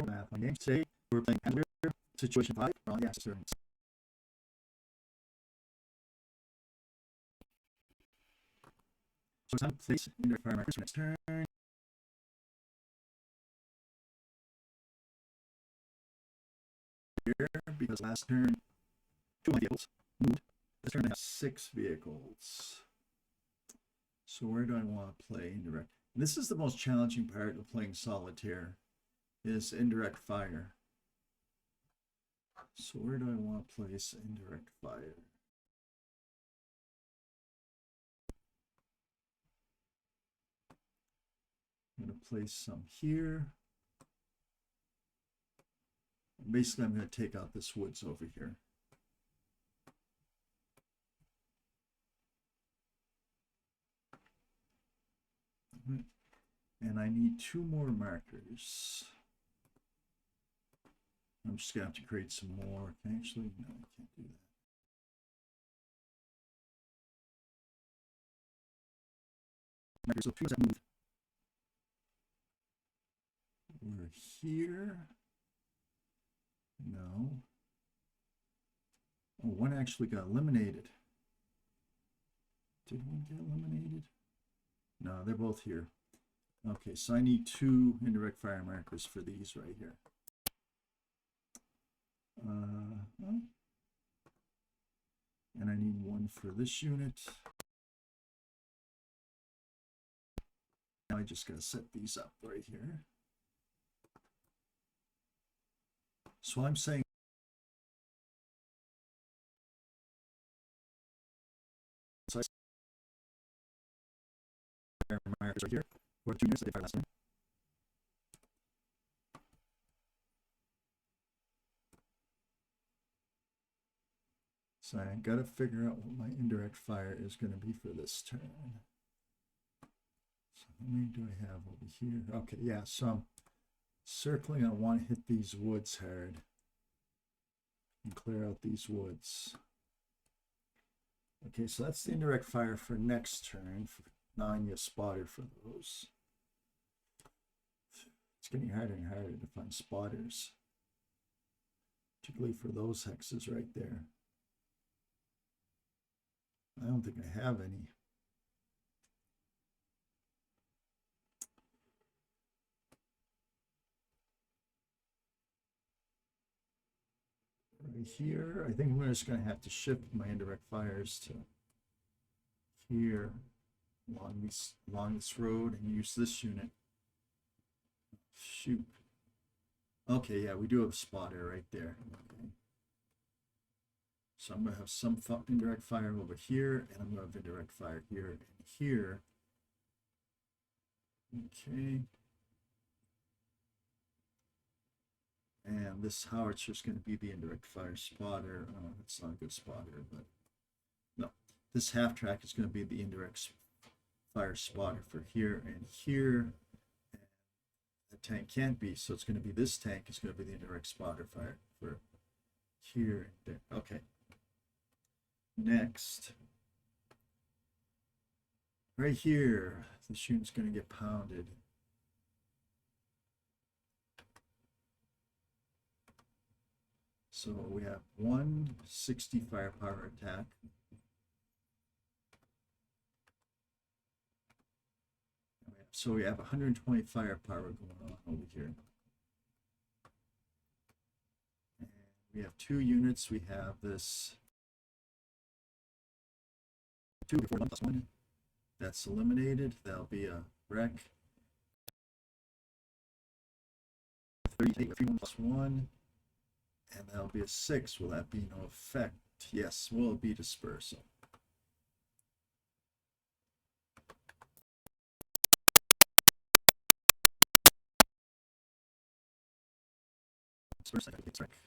math on game. Say we're playing PanzerLeader, situation 5, we're on the axis turns. So time place indirect fire markers for next turn. Here, because last turn 2 of my vehicles moved. This turn I have 6 vehicles. So where do I want to play indirect? This is the most challenging part of playing solitaire, is indirect fire. So where do I want to place indirect fire? I'm going to place some here. Basically, I'm going to take out this woods over here. And I need 2 more markers. I'm just going to have to create some more. Actually, no, I can't do that. So 2 as I move. We're here. No. Oh, one actually got eliminated. Did one get eliminated? No, they're both here. Okay, so I need 2 indirect fire markers for these right here. And I need 1 for this unit. Now I just gotta set these up right here. So I'm saying markers right here, or 2 units that they fired last time. So I got to figure out what my indirect fire is going to be for this turn. So how many do I have over here? Okay, yeah, so I'm circling. I want to hit these woods hard and clear out these woods. Okay, so that's the indirect fire for next turn. Now I need a spotter for those. It's getting harder and harder to find spotters, particularly for those hexes right there. I don't think I have any. Right here, I think I'm just going to have to shift my indirect fires to here along this road and use this unit. Shoot. Okay, yeah, we do have a spotter right there. Okay. So I'm going to have some indirect fire over here, and I'm going to have indirect fire here and here. Okay. And this howitzer is going to be the indirect fire spotter. Oh, that's not a good spotter, but no. This half track is going to be the indirect fire spotter for here and here. And the tank can't be, so it's going to be this tank is going to be the indirect spotter fire for here and there. Okay. Next, right here, the unit's going to get pounded. So we have 160 firepower attack. So we have 120 firepower going on over here. And we have 2 units. We have this 2 before 1 plus 1. That's eliminated. That'll be a wreck. 38 1 plus 1. And that'll be a 6. Will that be no effect? Yes, will it be dispersal? Dispersal, it's wreck.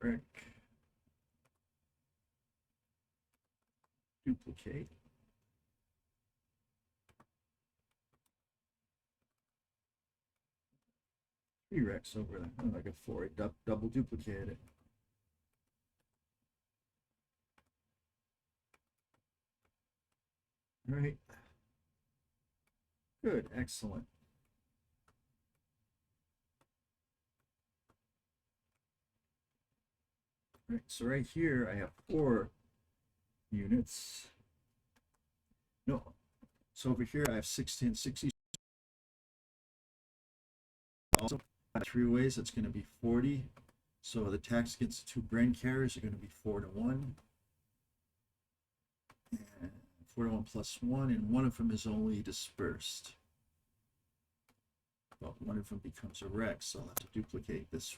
Wreck. Duplicate. Rex over there. Oh, I got 4. Double duplicate it. All right. Good, excellent. All right, so right here I have 4 units. No, so over here I have 60 and 60. Also, 3 ways, that's going to be 40. So the attacks against the 2 brain carriers are going to be 4 to 1. And 4 to 1 plus 1, and one of them is only dispersed. But one of them becomes a wreck, so I'll have to duplicate this.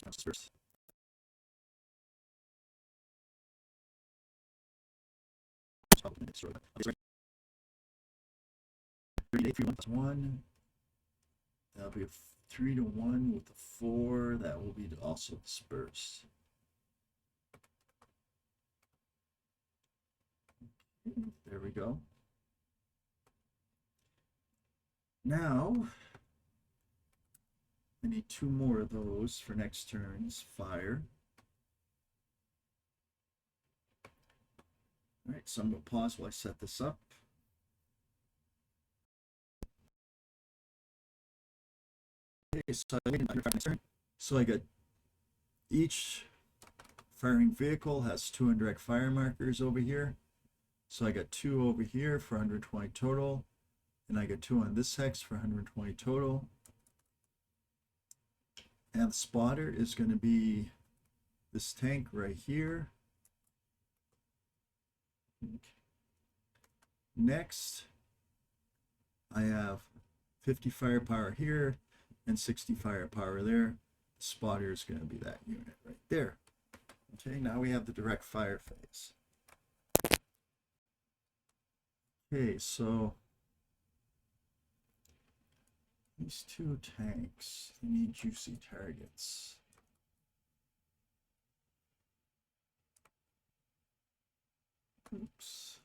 Dispersed. One. That'll be a 3 to 1 with a 4. That will be also dispersed. There we go. Now, I need 2 more of those for next turn's fire. All right, so I'm going to pause while I set this up. Okay, so I got each firing vehicle has 2 indirect fire markers over here. So I got 2 over here for 120 total, and I got 2 on this hex for 120 total. And the spotter is going to be this tank right here. Next, I have 50 firepower here and 60 firepower there. The spotter is going to be that unit right there. Okay, now we have the direct fire phase. Okay, so these 2 tanks, they need juicy targets. Oops.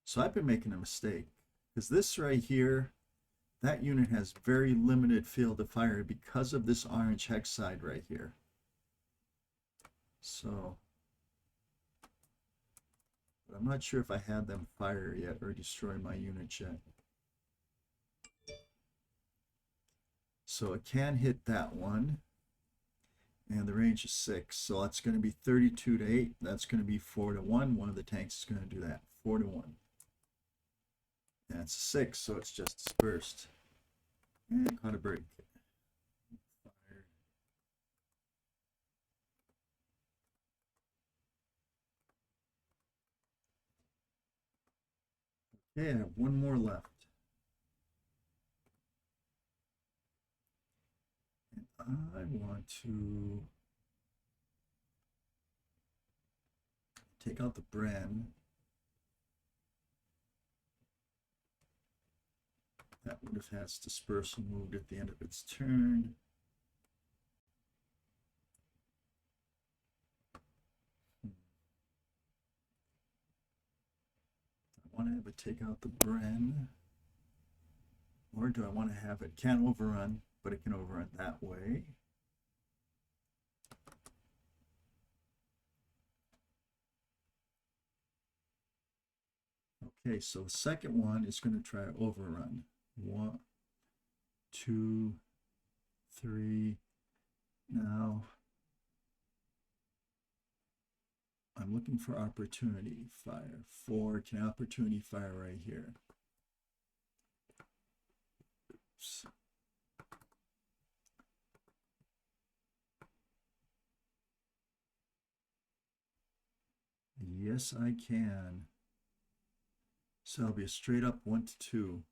So I've been making a mistake, because this right here, that unit has very limited field of fire because of this orange hex side right here. So, but I'm not sure if I had them fire yet or destroy my unit yet. So it can hit that one, and the range is 6, so that's going to be 32 to 8. That's going to be 4 to 1. One of the tanks is going to do that, 4 to 1. That's 6, so it's just dispersed. And caught a break. Fire. Okay, I have 1 more left. And I want to take out the Bren. That would have had its dispersal moved at the end of its turn. I want to have it take out the Bren. Or do I want to have it, can't overrun, but it can overrun that way. Okay, so the second one is going to try to overrun. 1, 2, 3. Now I'm looking for opportunity fire. 4, can opportunity fire right here. Oops. Yes, I can. So it'll be a straight up 1 to 2.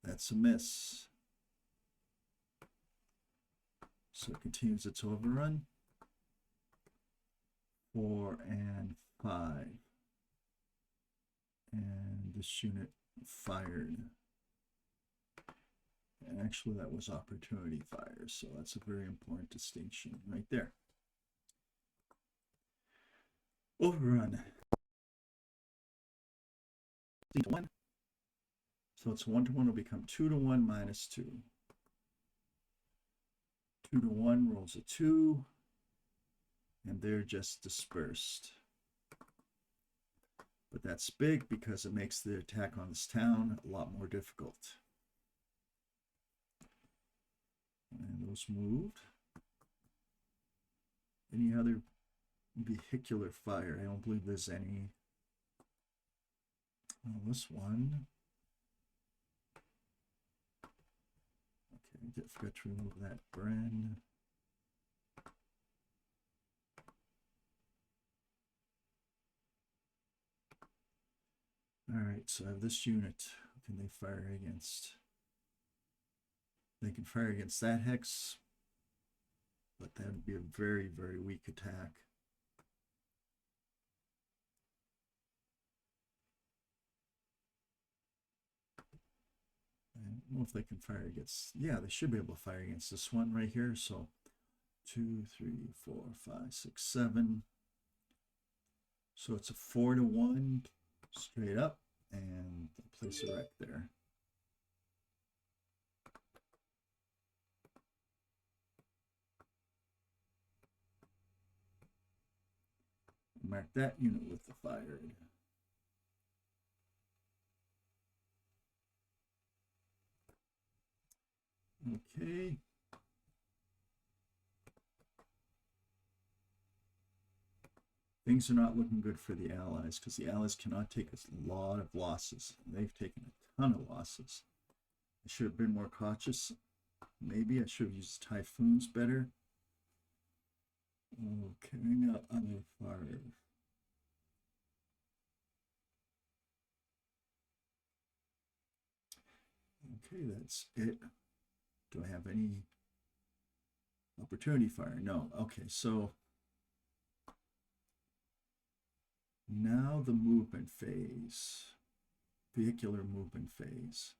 That's a miss. So it continues its overrun. 4 and 5. And this unit fired. And actually that was opportunity fire, so that's a very important distinction right there. Overrun. 1. So it's 1 to 1 will become 2 to 1 minus 2. 2 to 1 rolls a 2. And they're just dispersed. But that's big because it makes the attack on this town a lot more difficult. And those moved. Any other vehicular fire? I don't believe there's any. Oh, this one. Okay, I forgot to remove that Bren. All right, so I have this unit. Who can they fire against? They can fire against that hex, but that would be a very, very weak attack. I don't know if they can fire against, yeah, they should be able to fire against this one right here. So 2, 3, 4, 5, 6, 7. So it's a 4 to 1 straight up, and place a wreck there. Mark that unit with the fired. Okay. Things are not looking good for the Allies because the Allies cannot take a lot of losses. They've taken a ton of losses. I should have been more cautious. Maybe I should have used Typhoons better. Okay, now other fire. Okay, that's it. Do I have any opportunity fire? No. Okay, so now the movement phase, vehicular movement phase.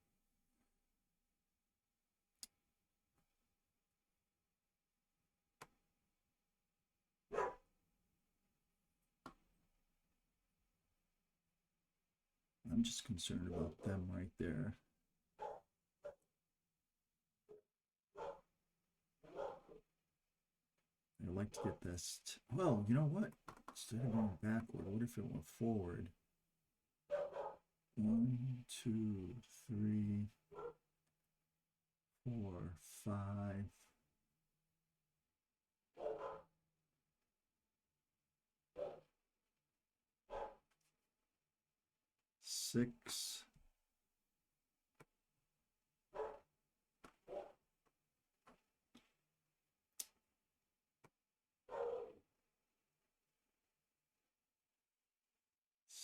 I'm just concerned about them right there. I'd like to get this. Well, you know what? Instead of going backward, what if it went forward? 1, 2, 3, 4, 5. 6.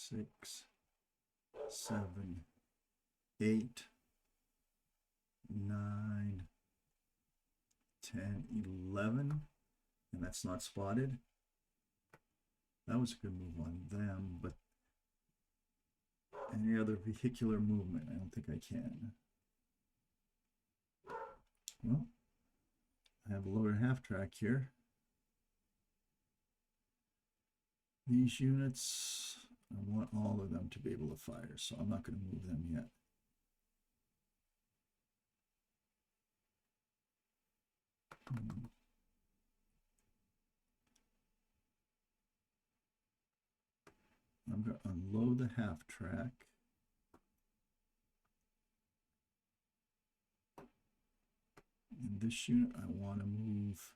6, 7, 8, 9, 10, 11, and that's not spotted. That was a good move on them, but any other vehicular movement, I don't think I can. Well, I have a lower half track here. These units, I want all of them to be able to fire, so I'm not going to move them yet. I'm going to unload the half track. In this unit, I want to move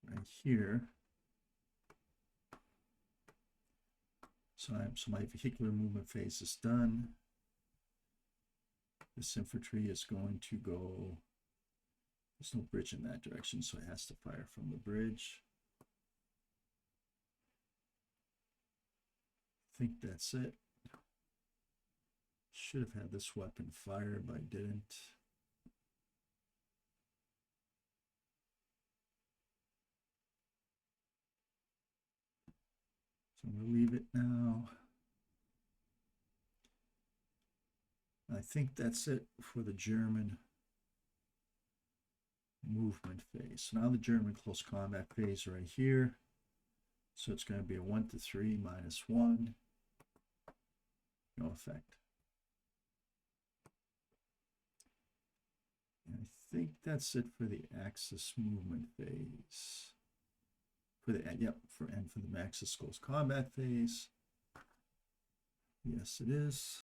right here. So my vehicular movement phase is done. This infantry is going to go, there's no bridge in that direction, so it has to fire from the bridge. I think that's it. Should have had this weapon fire, but I didn't. So I'm going to leave it now. I think that's it for the German movement phase. So now the German close combat phase right here. So it's going to be a 1 to 3 minus 1. No effect. And I think that's it for the Axis movement phase. For the for the Axis close combat phase. Yes, it is.